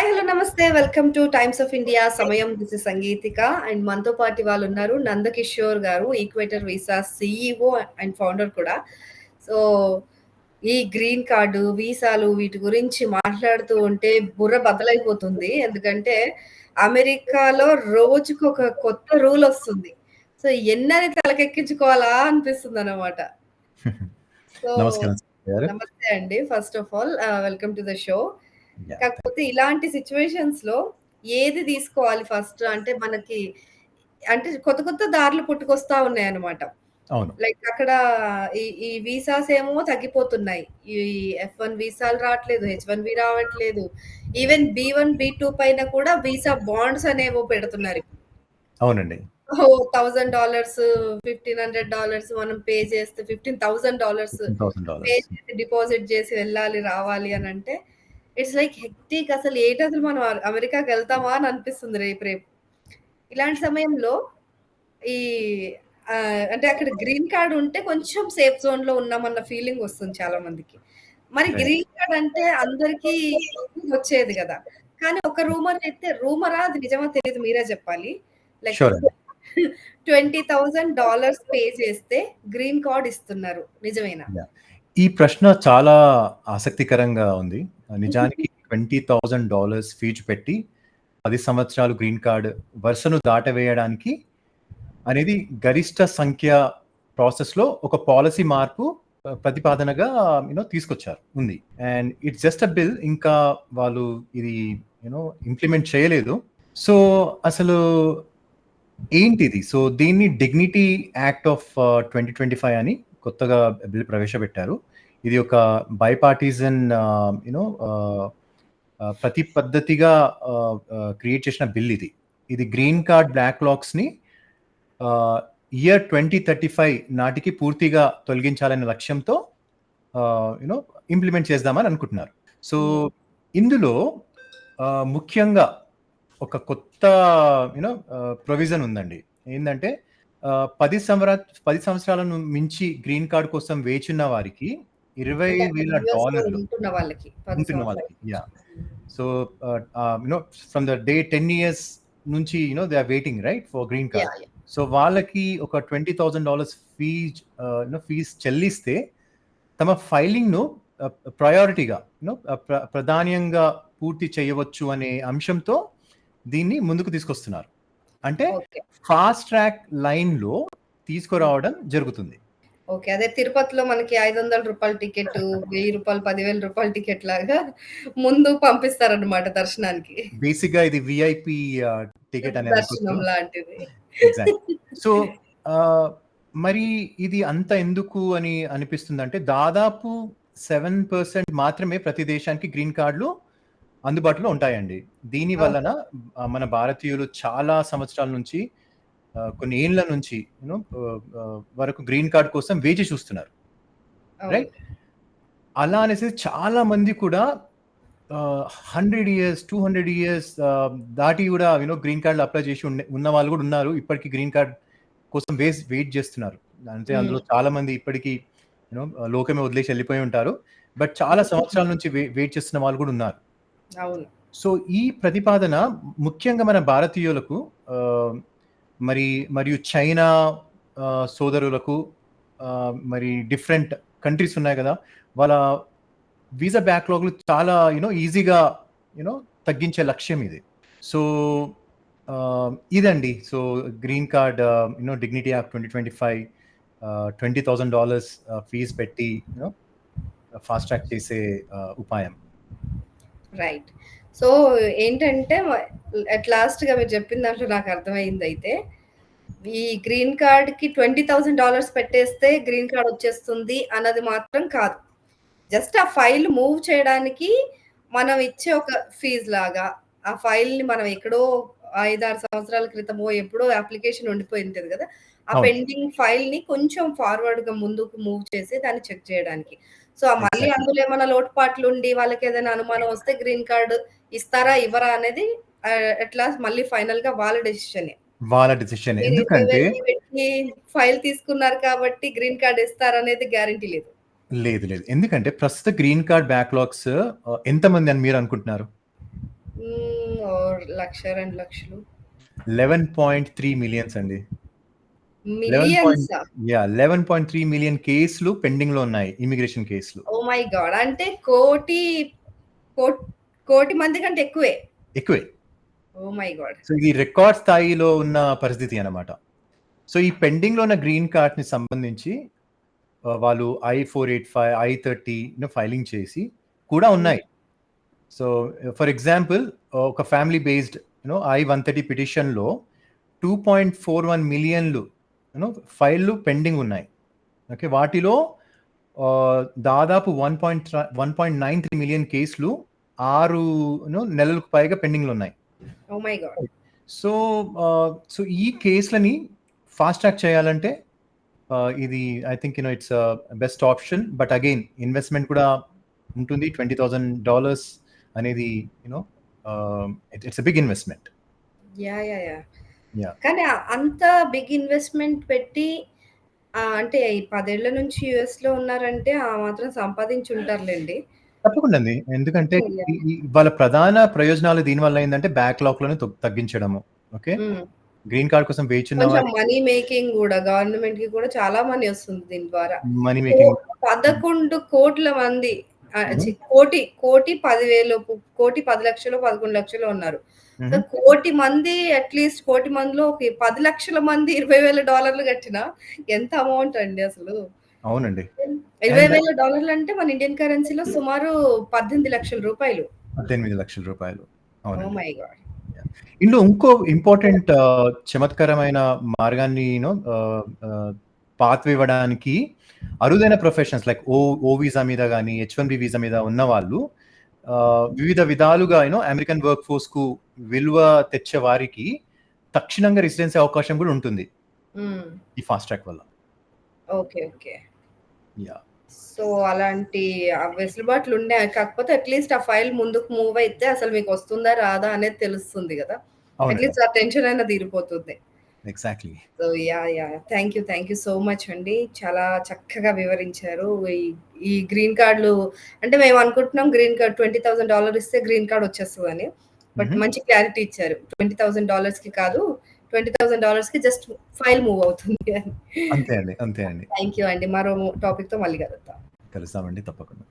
Hi! Hello! నమస్తే. Welcome two times of India సమయం. This is Sangeethika and మనతో పాటు వాళ్ళున్నారు నందకిషోర్ గారు, equator visa CEO and founder కూడా. సో, ఈ గ్రీన్ కార్డు, వీసాలు వీటి గురించి మాట్లాడుతూ ఉంటే బుర్ర బద్దలైపోతుంది. ఎందుకంటే అమెరికాలో రోజుకొక కొత్త రూలొస్తుంది. సో, ఎన్నని తలకెక్కించుకోవాలా అనిపిస్తుందనమాట. సో, నమస్కారం గారు. నమస్తే అండి. First of all welcome to the show. Yeah! కాకపోతే ఇలాంటి సిట్యుయేషన్స్‌లో ఏది తీసుకోవాలి ఫస్ట్ అంటే మనకి అంటే కొత్త కొత్త దారులు పుట్టుకొస్తా ఉన్నాయన్నమాట. అవును. లైక్ అక్కడ ఈ వీసాస్ ఏమో తగ్గిపోతున్నాయి. ఈ ఎఫ్-1 వీసాలు రావట్లేదు. హెచ్-1బీ రావట్లేదు. ఈవెన్ బీ-1, బీ-2 పైన కూడా వీసా బాండ్స్ అనేవో పెడుతున్నారు. అవునండి. ఓహ్! $1000 $1500 మనం పే చేస్తే $15,000 $15,000 పే చేసి డిపాజిట్ చేసి వెళ్ళాలి, రావాలి అనంటే ఇట్స్ లైక్ హెక్టిక్ అసలు మనం అమెరికాకెళ్తామా అని అనిపిస్తుంది రేపు రేపు. ఇలాంటి సమయంలో ఈ అంటే అక్కడ గ్రీన్ కార్డ్ ఉంటే కొంచెం సేఫ్ జోన్‌లో ఉన్నామన్న ఫీలింగ్ వస్తుంది చాలా మందికి. మరి రైట్. గ్రీన్ కార్డ్ అంటే అందరికీ వచ్చేది గదా! కానీ ఒక రూమర్ అయితే రూమరా అది నిజమా తెలీదు మీరే జెప్పాలి. లైక్ షూర్ అండి. $20,000 పే చేస్తే గ్రీన్ కార్డ్ ఇస్తున్నారు. నిజమేనా? యాహ్! ఈ ప్రశ్న చాలా ఆసక్తికరంగా ఉంది. నిజానికి $20,000 ఫీజు పెట్టి 10 సంవత్సరాలు గ్రీన్ కార్డ్ వరుసను దాటవేయడానికి అనేది గరిష్ట సంఖ్య ప్రాసెస్‌లో ఒక పాలసీ మార్పు ప్రతిపాదనగా తీసుకొచ్చారు. ఉంది. And it's just a bill. ఇంకా వాళ్ళు ఇది ఇంప్లిమెంట్ చేయలేదు. సో, అసలు ఏంటిది? సో, దీన్ని డిగ్నిటీ యాక్ట్ ఆఫ్ 2025 అని కొత్తగా బిల్ ప్రవేశపెట్టారు. ఇది ఒక బైపార్టిజన్ ప్రతి పద్ధతిగా క్రియేట్ చేసిన బిల్ ఇది. ఇది గ్రీన్ కార్డ్ బ్యాక్‌లాగ్స్‌ని ఇయర్ 2035 నాటికి పూర్తిగా తొలగించాలనే లక్ష్యంతో ఇంప్లిమెంట్ చేద్దామని అనుకుంటున్నారు. సో, ఇందులో ముఖ్యంగా ఒక కొత్త ప్రొవిజన్ ఉందండి. ఏందంటే 10 సంవత్సరాల మించి గ్రీన్ కార్డ్ కోసం వేచున్న వారికి $20,000 ఉంటున్న వాళ్ళకి. Yeah! So, from the day 10 years నుంచి they are waiting right for green card. Yeah! So, వాళ్ళకి ఒక $20,000 ఫీజ్ చెల్లిస్తే తమ ఫైలింగ్‌ను ప్రయారిటీగా ప్రధానంగా పూర్తి చేయవచ్చు అనే అంశంతో దీన్ని ముందుకు తీసుకొస్తున్నారు. అంటే ఫాస్ట్ ట్రాక్ లైన్‌లో తీసుకురావడం జరుగుతుంది. ఓకే. అదే తిరుపతిలో మనకి $500 టికెట్, ₹1000, ₹10,000 టికెట్ లాగా ముందు పంపిస్తారన్నమాట దర్శనానికి. బేసిక్‌గా ఇది విఐపి టికెట్ అనే దర్శనం లాంటిది. ఎగ్జాక్ట్‌లీ. సో, మరి ఇది అంత ఎందుకు అని అనిపిస్తుందంటే దాదాపు 7% మాత్రమే ప్రతి దేశానికి గ్రీన్ కార్డులు అందుబాటులో ఉంటాయండి. దీని వలన మన భారతీయులు చాలా సంవత్సరాల నుంచి కొన్ని ఏళ్ల నుంచి వరకు గ్రీన్ కార్డ్ కోసం వేచి చూస్తున్నారు. రైట్? అలా అనేసి చాలా మంది కూడా 100 ఇయర్స్, 200 ఇయర్స్ దాటి కూడా గ్రీన్ కార్డ్‌లు అప్లై చేసి ఉన్న వాళ్ళు కూడా ఉన్నారు. ఇప్పటికి గ్రీన్ కార్డ్ కోసం వెయిట్ చేస్తున్నారు. అంటే అందులో చాలా మంది ఇప్పటికి లోకమే వదిలేసి వెళ్ళిపోయి ఉంటారు. బట్ చాలా సంవత్సరాల నుంచి వెయిట్ చేస్తున్న వాళ్ళు కూడా ఉన్నారు. అవును. సో, ఈ ప్రతిపాదన ముఖ్యంగా మన భారతీయులకు మరియు చైనా సోదరులకు మరి డిఫరెంట్ కంట్రీస్ ఉన్నాయి కదా! వాళ్ళ వీసా బ్యాక్‌లాగ్‌లు చాలా ఈజీగా తగ్గించే లక్ష్యం ఇది. సో, ఇదండి. So, green card dignity act 2025 $20,000 fees పెట్టి ఫాస్ట్ ట్రాక్ చేసే ఉపాయం. రైట్. సో, ఏంటంటే అట్ లాస్ట్‌గా మీరు చెప్పిన దాంట్లో నాకు అర్థమైందయితే ఈ గ్రీన్ కార్డ్‌కి $20,000 పెట్టేస్తే గ్రీన్ కార్డ్ వచ్చేస్తుంది అన్నది మాత్రం కాదు. జస్ట్ ఆ ఫైల్ మూవ్ చేయడానికి మనం ఇచ్చే ఒక ఫీజ్ లాగా ఆ ఫైల్‌ని మనం ఎక్కడో 5, 6 సంవత్సరాల క్రితమో ఎప్పుడో అప్లికేషన్ ఉండిపోయి ఉంటది కదా! ఆ పెండింగ్ ఫైల్‌ని కొంచెం ఫార్వర్డ్‌గా ముందుకు మూవ్ చేసి దాన్ని చెక్ చేయడానికి. సో, మళ్ళీ అందులో ఏమైనా లోటుపాట్లు ఉండి వాళ్ళకేదైనా అనుమానం వస్తే గ్రీన్ కార్డ్ ఇస్తారా? ఇవ్వరా? అనేది అట్ లాస్ట్ మళ్ళీ ఫైనల్‌గా వాళ్ళ డెసిషనే. వాళ్ళ డెసిషన్. ఎందుకంటే ఫైల్ తీసుకున్నారు కాబట్టి గ్రీన్ కార్డ్ ఇస్తారనేది గ్యారంటీ లేదు. లేదు. ఎందుకంటే ప్రస్తుత గ్రీన్ కార్డ్ బ్యాక్‌లాగ్స్ ఎంతమంది అని మీరు అనుకుంటున్నారు? ఓహ్! 1,00,000, 2,00,000 11.3 మిలియన్స్ అండి. 11 మిలియన్సా? 11.3 మిలియన్ కేసులు పెండింగ్‌లో ఉన్నాయి. ఇమ్మిగ్రేషన్ కేసులు. Oh my God! అంటే కోట్ కోటి మంది కంటే ఎక్కువే. ఎక్కువే. Oh my God! సో, ఇది రికార్డ్ స్థాయిలో ఉన్న పరిస్థితి అన్నమాట. సో, ఈ పెండింగ్‌లో ఉన్న గ్రీన్ కార్డ్‌ని సంబంధించి వాళ్ళు I-485, I-30 ఫైలింగ్ చేసి కూడా హ్మ్. ఉన్నాయి. సో, ఫర్ ఎగ్జాంపుల్ ఒక ఫ్యామిలీ బేస్డ్ I-130 పిటిషన్‌లో 2.41 మిలియన్‌లు ఫైల్‌లు పెండింగ్ ఉన్నాయి. ఓకే. వాటిలో దాదాపు 1.93 మిలియన్ కేసులు 6 నెలలకు పైగా పెండింగ్‌లో ఉన్నాయి. Oh my God! సో, ఈ కేసులని ఫాస్ట్ ట్రాక్ చేయాలంటే ఇది I think it's best option. But again investment కూడా ఉంటుంది. $20,000 అనేది it's a big investment. Yeah! Yeah! Yeah! Yeah! కానీ అంత బిగ్ ఇన్వెస్ట్‌మెంట్ పెట్టి అంటే ఈ 10 ఏళ్ల నుంచి యూఎస్‌లో ఉన్నారంటే ఆ మాత్రం సంపాదించి ఉంటారులెండి. తప్పకుండా అండి. ఎందుకంటే యాహ్! వాళ్ళ ప్రధాన ప్రయోజనాలు దీనివల్ల ఏందంటే బ్యాక్‌లాగ్‌లను తగ్గించడము. ఓకే. హ్మ్. గ్రీన్ కార్డ్ కోసం వేచున్న కొంచెం వారికి మనీ మేకింగ్ గూడా గవర్నమెంట్‌కి కూడా చాలా మనీ వస్తుంది దీని ద్వారా. మనీ కో మేకింగ్. 11,00,00,000 మంది హుహు. కోటి 10,000 కోటి 10,00,000 11,00,000 ఉన్నారు. సో, హుహు. కోటి మంది అట్‌లీస్ట్ కోటి మందిలో ఒక 10,00,000 మంది $20,000 కట్టినా ఎంత అమౌంట్ అండి అసలు. అవునండి. అండ్ $20,000 అంటే మన ఇండియన్ కరెన్సీలో సుమారు రూ. 18,00,000. $18,00,000. ఓహ్ అవునండి. My God! యాహ్! ఇందులో ఇంకో ఇంపార్టెంట్ చమత్కారమైన మార్గాన్ని పాత్వ ఇవ్వడానికి అరుదైన ప్రొఫెషన్స్ లైక్ ఓ వీసా మీద గాని, H-1B వీసా మీద ఉన్నవాళ్ళు వివిధ విధాలుగా అమెరికన్ వర్క్ ఫోర్స్‌కు విలువ తెచ్చే వారికి తక్షణంగా రెసిడెన్సీ అవకాశం కూడా ఉంటుంది. హ్మ్. ఈ ఫాస్ట్ ట్రాక్ వల్ల. ఓకే. ఓకే. యాహ్! సో, అలాంటి వెసులుబాట్లు ఉన్నాయి. కాకపోతే అట్‌లీస్ట్ ఆ ఫైల్ ముందుకు మూవ్ అయితే అసలు మీకొస్తుందా? రాదా? అనేది తెలుస్తుంది గదా! అవునండి. అట్‌లీస్ట్ ఆ టెన్షన్ అయినా తీరిపోతుంది. Exactly. So, yeah! Thank you so much అండి. చాలా చక్కగా వివరించారు. ఈ ఈ గ్రీన్ కార్డ్‌లు అంటే మేము అనుకుంటున్నాం గ్రీన్ కార్డ్ $20,000 ఇస్తే గ్రీన్ కార్డ్ వచ్చేస్తదని. బట్ హుహు. మంచి క్లారిటీ ఇచ్చారు. $20,000కి కాదు. $20,000కి జస్ట్ ఫైల్ మూవ్ అవుతుంది అని. అంతే అండి. అంతే అండి. థ్యాంక్ యూ అండి. మరో టాపిక్‌తో మళ్ళీ కలుద్దాం. కలుస్తామండి తప్పకుండా.